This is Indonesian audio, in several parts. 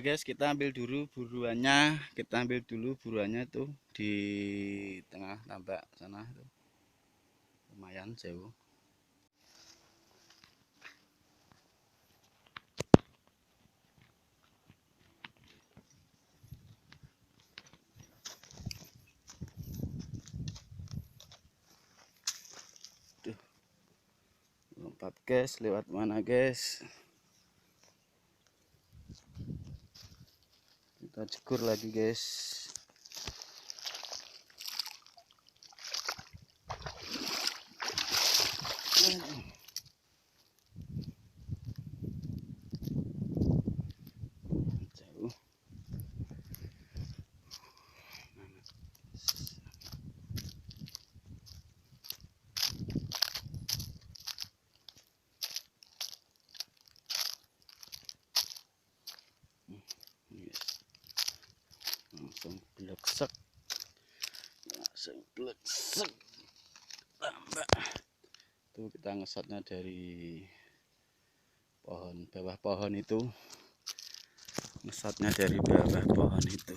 Oke guys, kita ambil dulu buruannya. Kita ambil dulu buruannya tuh di tengah tambak sana tuh. Lumayan jauh. Tuh. Lompat guys, lewat mana guys? Kita cekur lagi guys. Jauh. Langsung bleksek, tambah tuh. Kita ngesatnya dari pohon, bawah pohon itu, ngesatnya dari bawah pohon itu.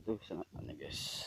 Tuh sangat aneh guys.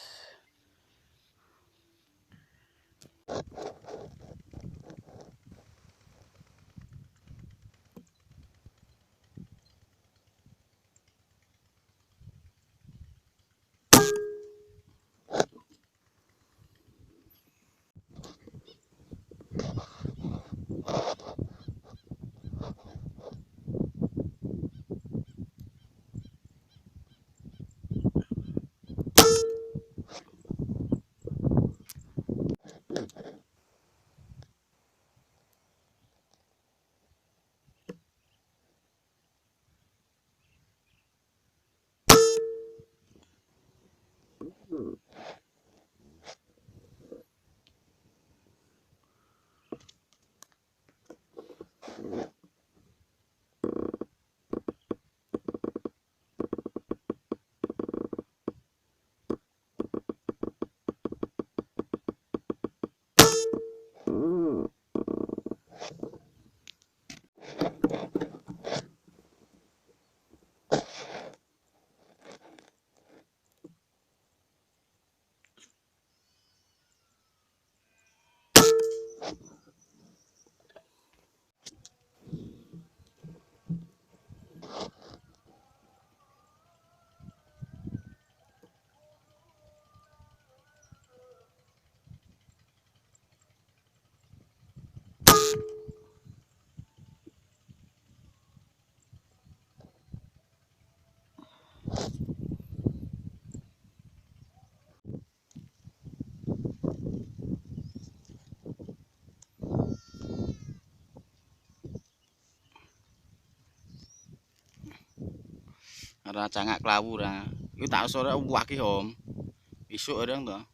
Karena cangak kelawur, itu tak sore waki om. Isuk ada enggak?